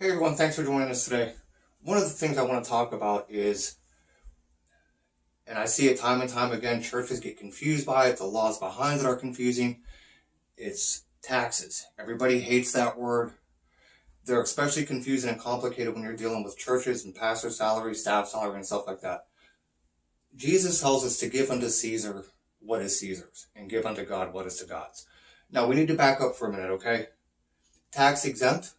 Hey everyone, thanks for joining us today. One of the things I want to talk about is, and I see it time and time again, churches get confused by it, the laws behind it are confusing. It's taxes. Everybody hates that word. They're especially confusing and complicated when you're dealing with churches and pastor salary, staff salary, and stuff like that. Jesus tells us to give unto Caesar what is Caesar's, and give unto God what is to God's. Now we need to back up for a minute, okay? Tax exempt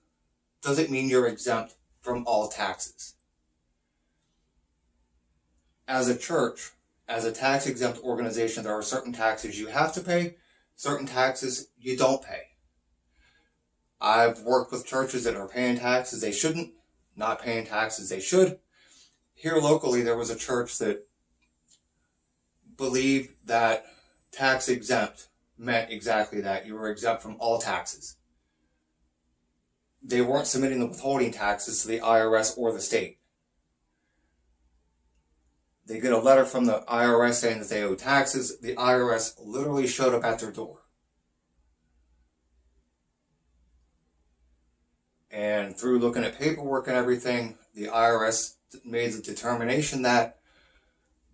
doesn't mean you're exempt from all taxes. As a church, as a tax-exempt organization, there are certain taxes you have to pay, certain taxes you don't pay. I've worked with churches that are paying taxes they shouldn't, not paying taxes they should. Here locally, there was a church that believed that tax-exempt meant exactly that. You were exempt from all taxes. They weren't submitting the withholding taxes to the IRS or the state. They get a letter from the IRS saying that they owe taxes. The IRS literally showed up at their door. And through looking at paperwork and everything, the IRS made the determination that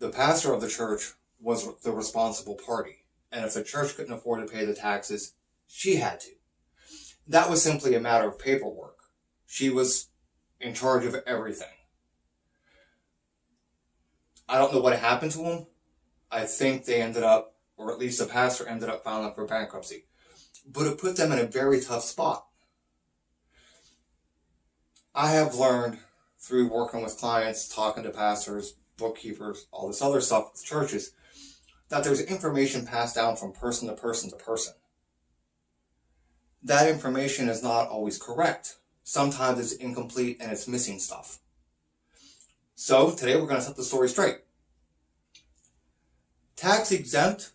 the pastor of the church was the responsible party. And if the church couldn't afford to pay the taxes, she had to. That was simply a matter of paperwork. She was in charge of everything. I don't know what happened to them. I think they ended up, or at least the pastor ended up filing for bankruptcy. But it put them in a very tough spot. I have learned through working with clients, talking to pastors, bookkeepers, all this other stuff with churches, that there's information passed down from person to person to person. That information is not always correct. Sometimes it's incomplete and it's missing stuff. So today we're going to set the story straight. Tax exempt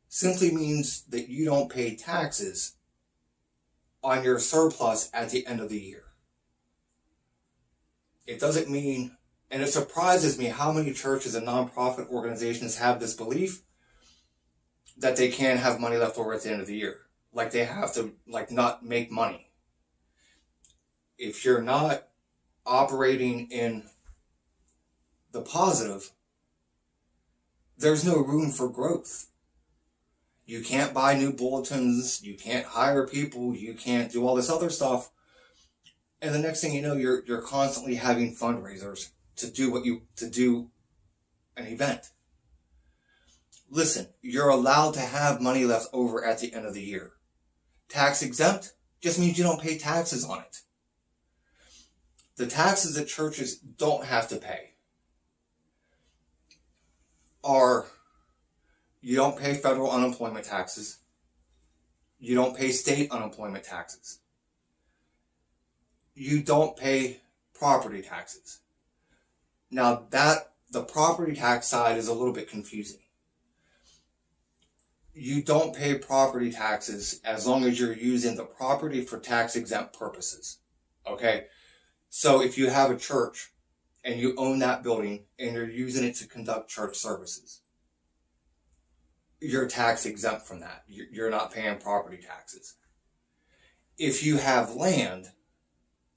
simply means that you don't pay taxes on your surplus at the end of the year. It doesn't mean, and it surprises me how many churches and nonprofit organizations have this belief that they can't have money left over at the end of the year. Like they have to not make money. If you're not operating in the positive, there's no room for growth. You can't buy new bulletins, you can't hire people, you can't do all this other stuff. And the next thing you know, you're constantly having fundraisers to do an event. Listen, you're allowed to have money left over at the end of the year. Tax exempt just means you don't pay taxes on it. The taxes that churches don't have to pay are, you don't pay federal unemployment taxes, you don't pay state unemployment taxes, you don't pay property taxes. Now the property tax side is a little bit confusing. You don't pay property taxes as long as you're using the property for tax exempt purposes. Okay? So if you have a church and you own that building and you're using it to conduct church services, you're tax exempt from that. You're not paying property taxes. If you have land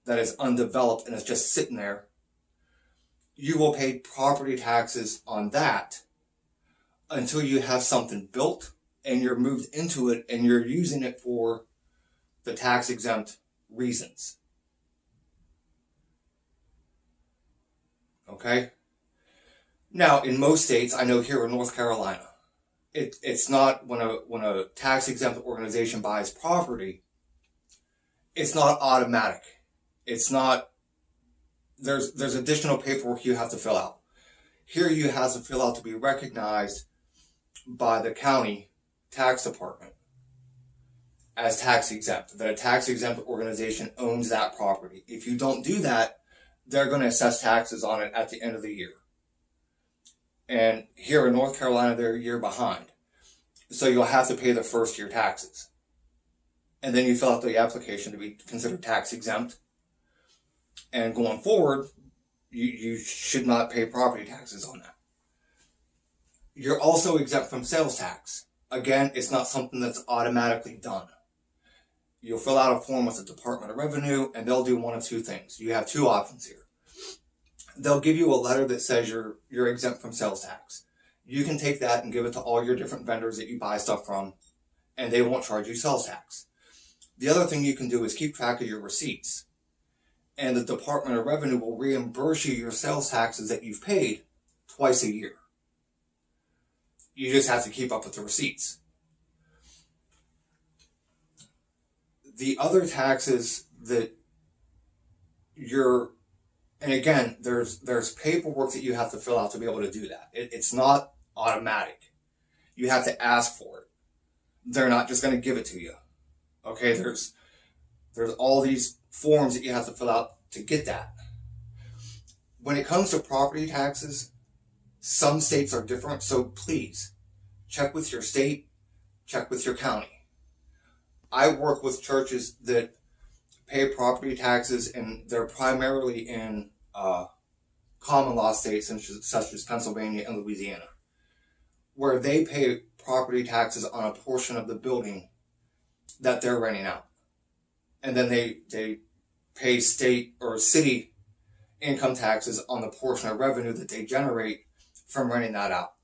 that is undeveloped and is just sitting there, you will pay property taxes on that until you have something built and you're moved into it and you're using it for the tax exempt reasons. Okay? Now, in most states, I know here in North Carolina, it's not, when a tax exempt organization buys property, it's not automatic. It's not, there's additional paperwork you have to fill out. Here you have to fill out to be recognized by the county tax department as tax exempt, that a tax exempt organization owns that property. If you don't do that, they're going to assess taxes on it at the end of the year. And here in North Carolina, they're a year behind. So you'll have to pay the first year taxes. And then you fill out the application to be considered tax exempt. And going forward, you should not pay property taxes on that. You're also exempt from sales tax. Again, it's not something that's automatically done. You'll fill out a form with the Department of Revenue, and they'll do one of two things. You have two options here. They'll give you a letter that says you're exempt from sales tax. You can take that and give it to all your different vendors that you buy stuff from, and they won't charge you sales tax. The other thing you can do is keep track of your receipts, and the Department of Revenue will reimburse you your sales taxes that you've paid twice a year. You just have to keep up with the receipts. The other taxes that and again, there's paperwork that you have to fill out to be able to do that. It's not automatic. You have to ask for it. They're not just going to give it to you. Okay, there's all these forms that you have to fill out to get that. When it comes to property taxes, some states are different, so please check with your state, check with your county. I work with churches that pay property taxes, and they're primarily in common law states such as Pennsylvania and Louisiana, where they pay property taxes on a portion of the building that they're renting out. And then they pay state or city income taxes on the portion of revenue that they generate from renting that out.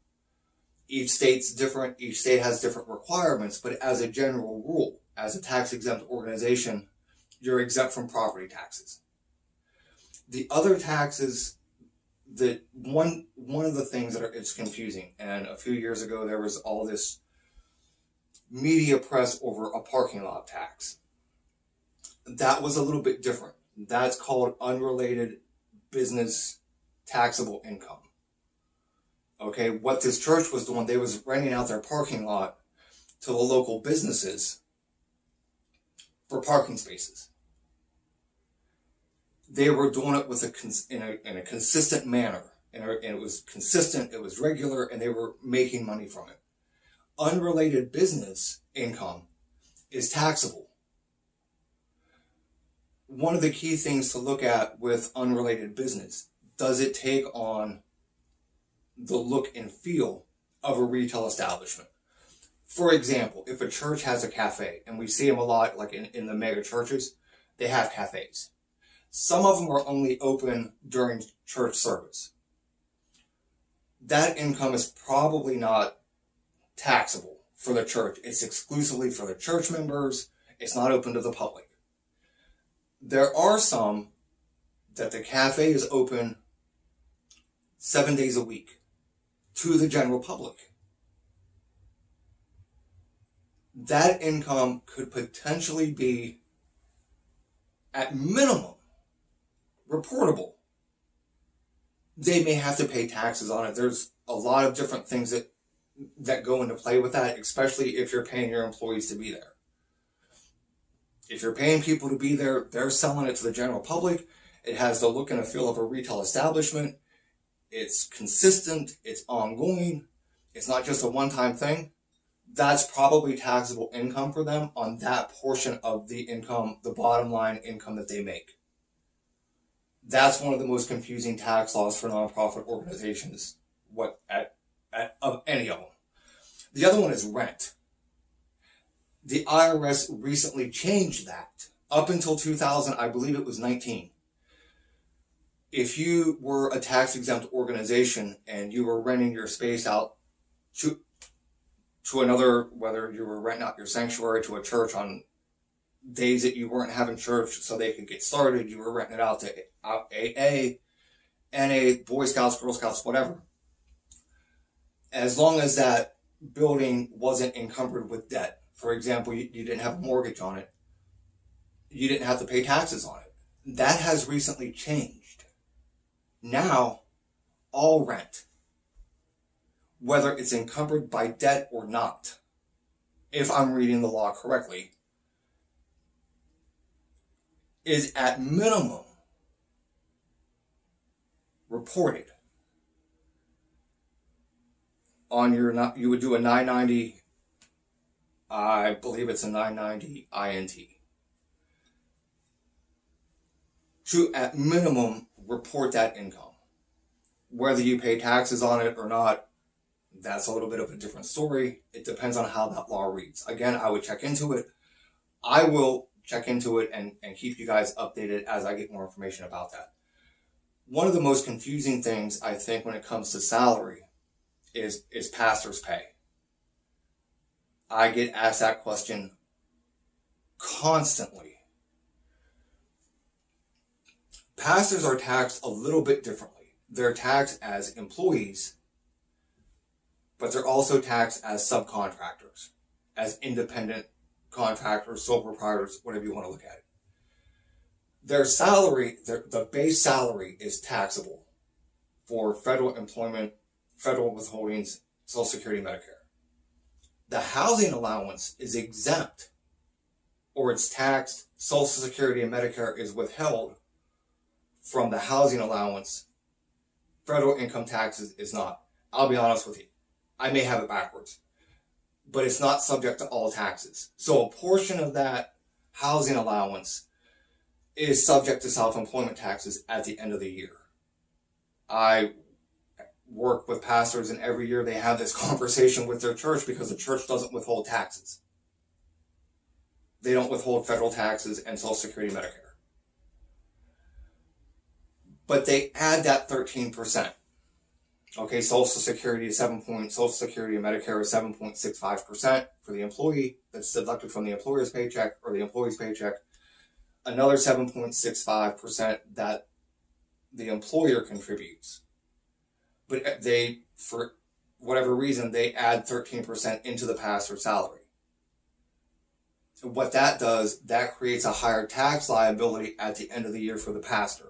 Each state's different, each state has different requirements, but as a general rule, as a tax-exempt organization, you're exempt from property taxes. The other taxes that one of the things that it's confusing, and a few years ago there was all this media press over a parking lot tax. That was a little bit different. That's called unrelated business taxable income. Okay, what this church was doing, they was renting out their parking lot to the local businesses for parking spaces. They were doing it with in a consistent manner, and it was consistent, it was regular, and they were making money from it. Unrelated business income is taxable. One of the key things to look at with unrelated business, does it take on the look and feel of a retail establishment? For example, if a church has a cafe, and we see them a lot, like in the mega churches, they have cafes. Some of them are only open during church service. That income is probably not taxable for the church. It's exclusively for the church members. It's not open to the public. There are some that the cafe is open 7 days a week to the general public. That income could potentially be, at minimum, reportable. They may have to pay taxes on it. There's a lot of different things that go into play with that, especially if you're paying your employees to be there. If you're paying people to be there, they're selling it to the general public. It has the look and the feel of a retail establishment. It's consistent. It's ongoing. It's not just a one-time thing. That's probably taxable income for them on that portion of the income, the bottom line income that they make. That's one of the most confusing tax laws for nonprofit organizations, of any of them. The other one is rent. The IRS recently changed that. Up until 2000, I believe it was 19. If you were a tax-exempt organization and you were renting your space out to another, whether you were renting out your sanctuary to a church on days that you weren't having church so they could get started, you were renting it out to AA, NA, Boy Scouts, Girl Scouts, whatever. As long as that building wasn't encumbered with debt, for example, you didn't have a mortgage on it, you didn't have to pay taxes on it. That has recently changed. Now, all rent, whether it's encumbered by debt or not, if I'm reading the law correctly, is at minimum reported on your, you would do a 990, I believe it's a 990 INT, to at minimum report that income. Whether you pay taxes on it or not, that's a little bit of a different story. It depends on how that law reads. Again, I would check into it. I will check into it and keep you guys updated as I get more information about that. One of the most confusing things I think when it comes to salary is pastor's pay. I get asked that question constantly. Pastors are taxed a little bit differently. They're taxed as employees, but they're also taxed as subcontractors, as independent contractors, sole proprietors, whatever you want to look at it. Their salary, the base salary is taxable for federal employment, federal withholdings, Social Security, Medicare. The housing allowance is exempt, or it's taxed. Social Security and Medicare is withheld from the housing allowance. Federal income taxes is not. I'll be honest with you. I may have it backwards, but it's not subject to all taxes. So a portion of that housing allowance is subject to self-employment taxes at the end of the year. I work with pastors, and every year they have this conversation with their church because the church doesn't withhold taxes. They don't withhold federal taxes and Social Security, Medicare. But they add that 13%. Okay, Social Security is Social Security and Medicare is 7.65% for the employee. That's deducted from the employer's paycheck or the employee's paycheck. Another 7.65% that the employer contributes. But they, for whatever reason, they add 13% into the pastor's salary. What that does, that creates a higher tax liability at the end of the year for the pastor.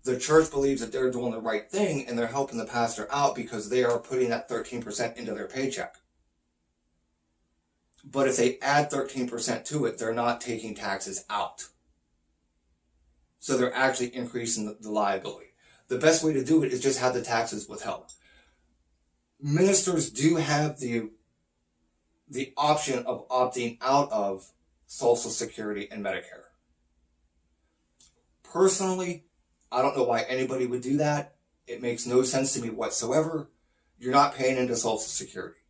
The church believes that they're doing the right thing and they're helping the pastor out because they are putting that 13% into their paycheck. But if they add 13% to it, they're not taking taxes out. So they're actually increasing the liability. The best way to do it is just have the taxes withheld. Ministers do have the option of opting out of Social Security and Medicare. Personally, I don't know why anybody would do that. It makes no sense to me whatsoever. You're not paying into Social Security.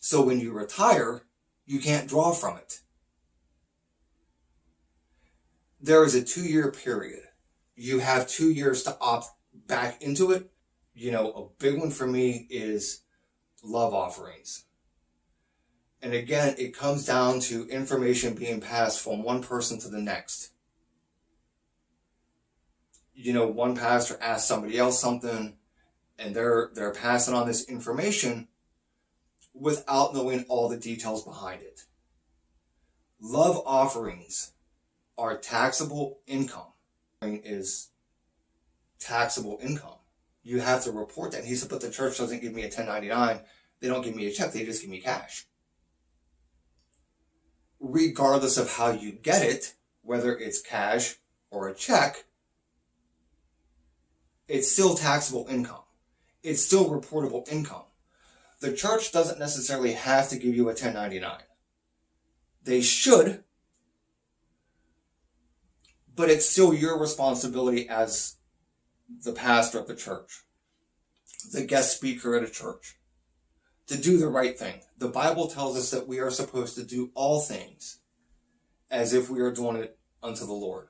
So when you retire, you can't draw from it. There is a 2-year period. You have 2 years to opt back into it. You know, a big one for me is love offerings. And again, it comes down to information being passed from one person to the next. You know, one pastor asks somebody else something, and they're passing on this information without knowing all the details behind it. Love offerings are taxable income. Is taxable income. You have to report that. And he said, but the church doesn't give me a 1099. They don't give me a check. They just give me cash. Regardless of how you get it, whether it's cash or a check, it's still taxable income. It's still reportable income. The church doesn't necessarily have to give you a 1099. They should, but it's still your responsibility as the pastor of the church, the guest speaker at a church, to do the right thing. The Bible tells us that we are supposed to do all things as if we are doing it unto the Lord.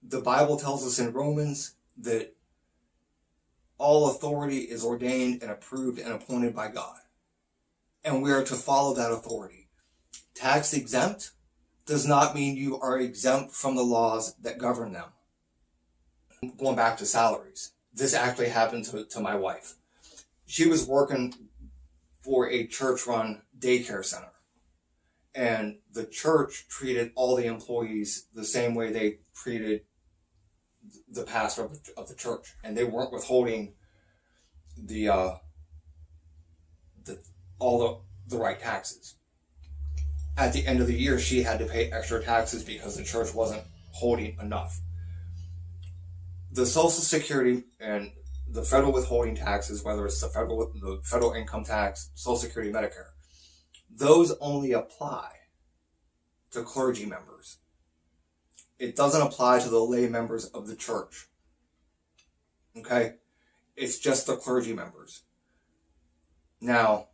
The Bible tells us in Romans that all authority is ordained and approved and appointed by God. And we are to follow that authority. Tax exempt does not mean you are exempt from the laws that govern them. Going back to salaries, this actually happened to my wife. She was working for a church-run daycare center. And the church treated all the employees the same way they treated the pastor of the church. And they weren't withholding all the right taxes. At the end of the year, she had to pay extra taxes because the church wasn't holding enough. The Social Security and the federal withholding taxes, whether it's the federal income tax, Social Security, Medicare, those only apply to clergy members. It doesn't apply to the lay members of the church. Okay? It's just the clergy members. Now,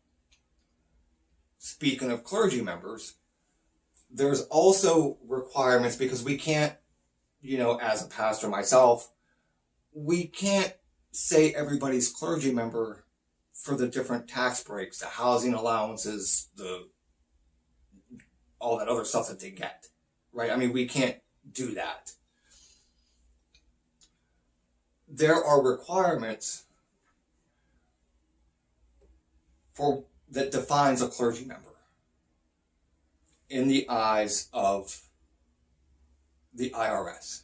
speaking of clergy members, There's also requirements because we can't, as a pastor myself, we can't say everybody's clergy member for the different tax breaks, the housing allowances, all that other stuff that they get, right? I mean, we can't do that. There are requirements that defines a clergy member in the eyes of the IRS.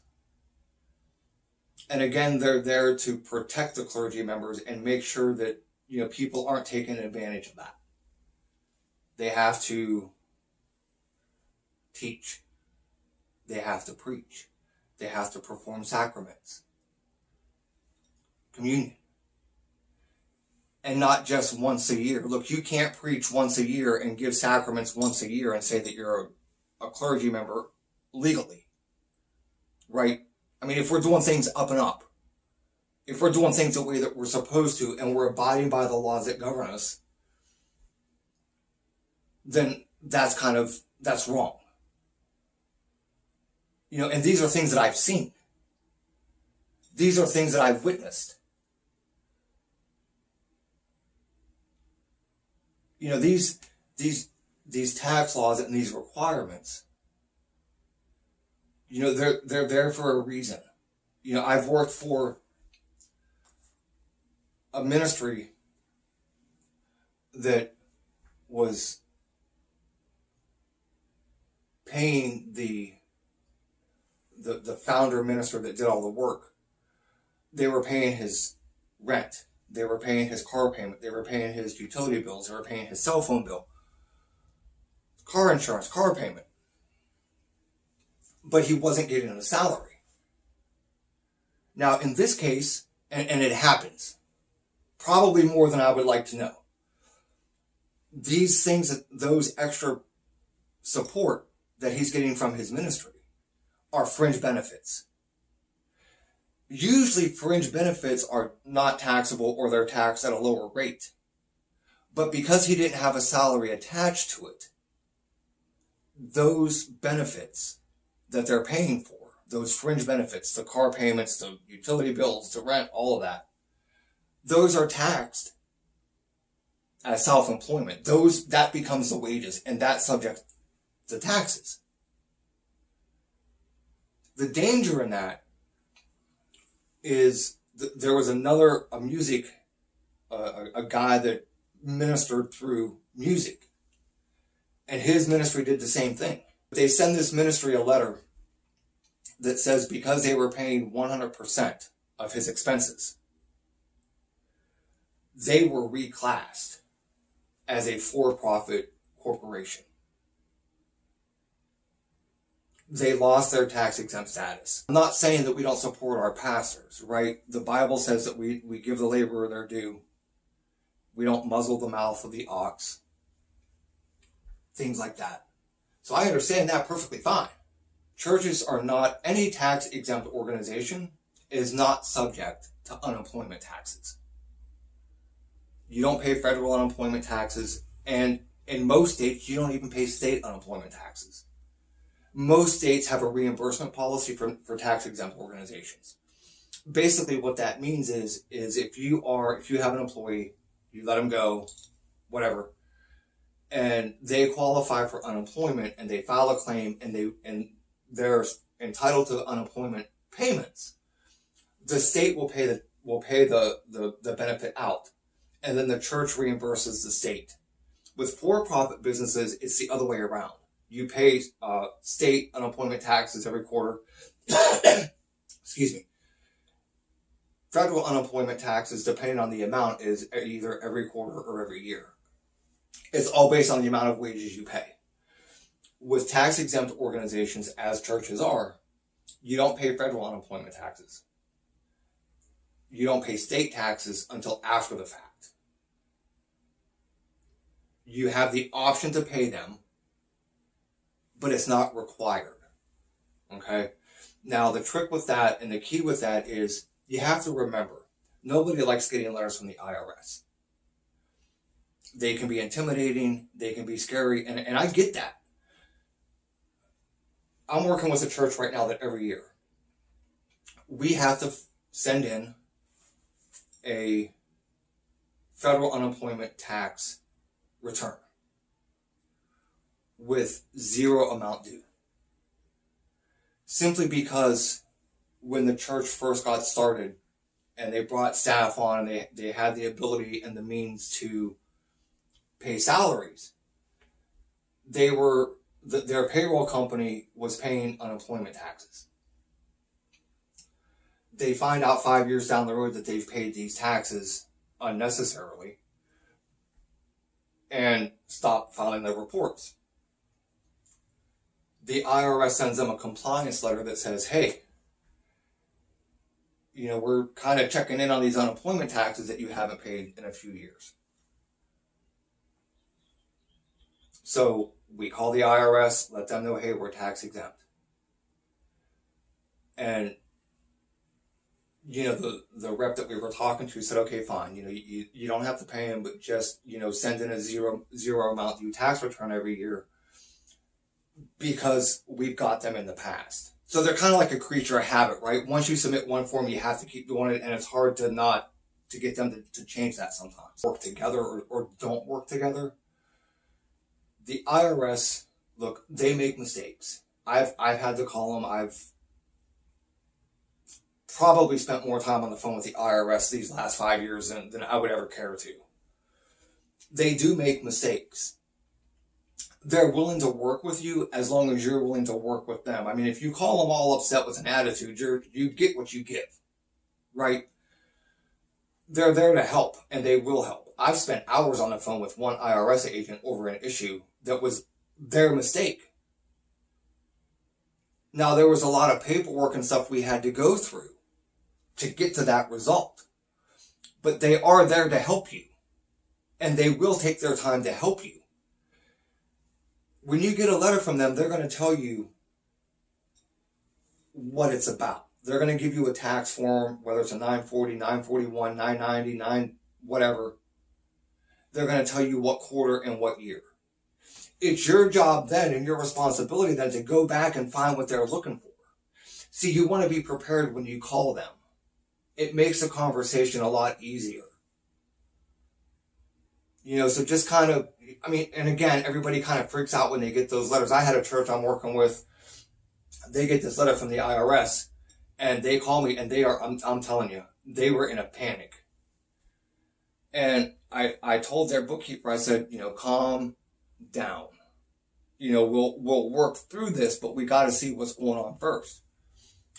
And again, they're there to protect the clergy members and make sure that, people aren't taking advantage of that. They have to teach. They have to preach. They have to perform sacraments, communion. And not just once a year. Look, you can't preach once a year and give sacraments once a year and say that you're a clergy member legally, right? I mean, if we're doing things up and up, if we're doing things the way that we're supposed to and we're abiding by the laws that govern us, then that's wrong. And these are things that I've seen. These are things that I've witnessed. These tax laws and these requirements, they're there for a reason. I've worked for a ministry that was paying the founder minister that did all the work. They were paying his rent. They were paying his car payment. They were paying his utility bills. They were paying his cell phone bill, car insurance, car payment. But he wasn't getting a salary. Now, in this case, and it happens, probably more than I would like to know, these things, those extra support that he's getting from his ministry are fringe benefits. Usually fringe benefits are not taxable or they're taxed at a lower rate. But because he didn't have a salary attached to it, those benefits that they're paying for, those fringe benefits, the car payments, the utility bills, the rent, all of that, those are taxed as self-employment. That becomes the wages, and that's subject to taxes. The danger in that is there was a guy that ministered through music, and his ministry did the same thing. They send this ministry a letter that says because they were paying 100% of his expenses, they were reclassed as a for-profit corporation. They lost their tax-exempt status. I'm not saying that we don't support our pastors, right? The Bible says that we give the laborer their due. We don't muzzle the mouth of the ox. Things like that. So I understand that perfectly fine. Churches are not, any tax-exempt organization is not subject to unemployment taxes. You don't pay federal unemployment taxes, and in most states, you don't even pay state unemployment taxes. Most states have a reimbursement policy for tax-exempt organizations. Basically, what that means is if you have an employee, you let them go, whatever, and they qualify for unemployment and they file a claim and they're entitled to unemployment payments, the state will pay the benefit out, and then the church reimburses the state. With for-profit businesses, it's the other way around. You pay state unemployment taxes every quarter. Excuse me. Federal unemployment taxes, depending on the amount, is either every quarter or every year. It's all based on the amount of wages you pay. With tax-exempt organizations, as churches are, you don't pay federal unemployment taxes. You don't pay state taxes until after the fact. You have the option to pay them, but it's not required. Okay? Now, the trick with that and the key with that is you have to remember, nobody likes getting letters from the IRS. They can be intimidating, they can be scary, and I get that. I'm working with a church right now that every year we have to send in a federal unemployment tax return with zero amount due. Simply because when the church first got started and they brought staff on and they had the ability and the means to pay salaries, their payroll company was paying unemployment taxes. They find out 5 years down the road that they've paid these taxes unnecessarily and stop filing their reports. The IRS sends them a compliance letter that says, hey, we're kind of checking in on these unemployment taxes that you haven't paid in a few years. So we call the IRS, let them know, hey, we're tax exempt. And the rep that we were talking to said, okay, fine, you don't have to pay them, but just, send in a zero amount due tax return every year because we've got them in the past. So they're kind of like a creature of habit, right? Once you submit one form, you have to keep doing it, and it's hard to get them to change that sometimes. Work together or don't work together. The IRS, look, they make mistakes. I've had to call them. I've probably spent more time on the phone with the IRS these last 5 years than I would ever care to. They do make mistakes. They're willing to work with you as long as you're willing to work with them. I mean, if you call them all upset with an attitude, you get what you give, right? They're there to help, and they will help. I've spent hours on the phone with one IRS agent over an issue that was their mistake. Now, there was a lot of paperwork and stuff we had to go through to get to that result. But they are there to help you, and they will take their time to help you. When you get a letter from them, they're going to tell you what it's about. They're going to give you a tax form, whether it's a 940, 941, 990, whatever. They're going to tell you what quarter and what year. It's your job then and your responsibility then to go back and find what they're looking for. See, you want to be prepared when you call them. It makes the conversation a lot easier. So just kind of, and again, everybody kind of freaks out when they get those letters. I had a church I'm working with. They get this letter from the IRS and they call me and I'm telling you, they were in a panic. And I told their bookkeeper, I said, calm down. We'll work through this, but we got to see what's going on first.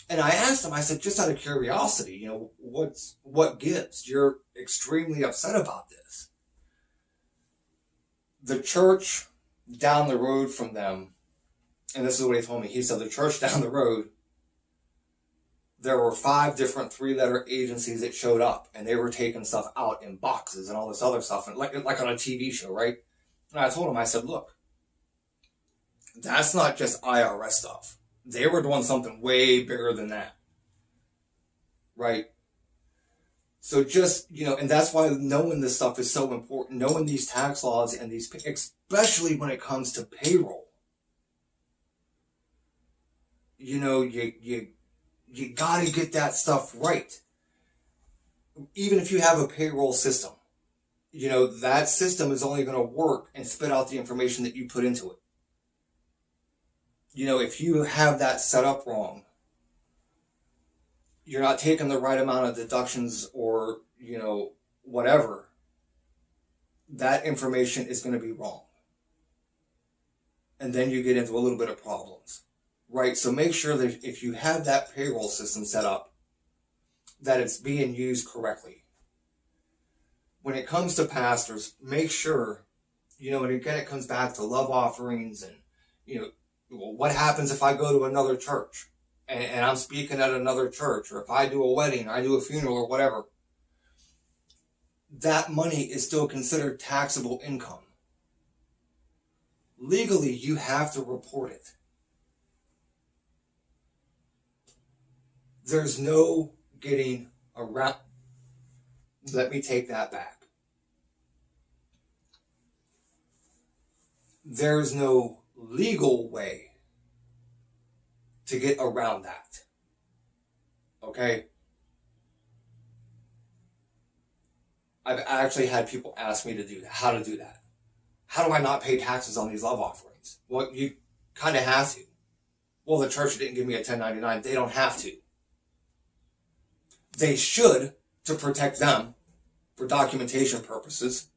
And I asked him, I said, just out of curiosity, what gives? You're extremely upset about this. The church down the road from them, and this is what he told me. He said the church down the road, there were 5 different 3-letter agencies that showed up, and they were taking stuff out in boxes and all this other stuff, and like on a TV show, right? And I told him, I said, look, that's not just IRS stuff. They were doing something way bigger than that, right? So just, and that's why knowing this stuff is so important, knowing these tax laws and these, especially when it comes to payroll. You got to get that stuff right. Even if you have a payroll system, that system is only going to work and spit out the information that you put into it. If you have that set up wrong, you're not taking the right amount of deductions or, whatever, that information is going to be wrong. And then you get into a little bit of problems, right? So make sure that if you have that payroll system set up, that it's being used correctly. When it comes to pastors, make sure, and again, it comes back to love offerings and, what happens if I go to another church and I'm speaking at another church, or if I do a wedding, or I do a funeral or whatever, that money is still considered taxable income. Legally, you have to report it. There's no getting around. Let me take that back. There's no legal way to get around that. Okay? I've actually had people ask me to do that, how to do that. How do I not pay taxes on these love offerings? Well, you kind of have to. Well, the church didn't give me a 1099. They don't have to. They should, to protect them for documentation purposes.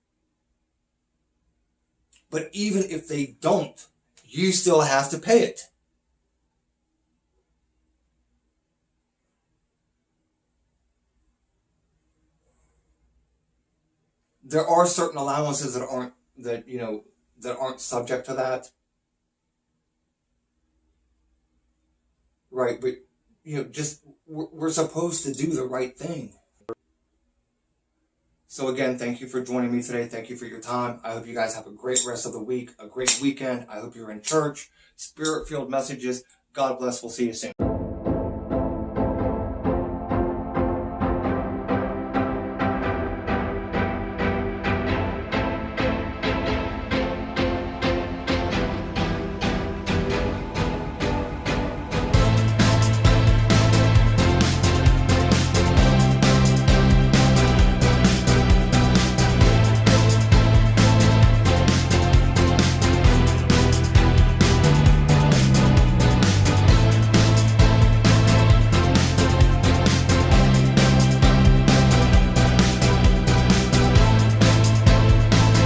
But even if they don't, you still have to pay it. There are certain allowances that aren't subject to that. Right, but we're supposed to do the right thing. So again, thank you for joining me today. Thank you for your time. I hope you guys have a great rest of the week, a great weekend. I hope you're in church, spirit-filled messages. God bless. We'll see you soon.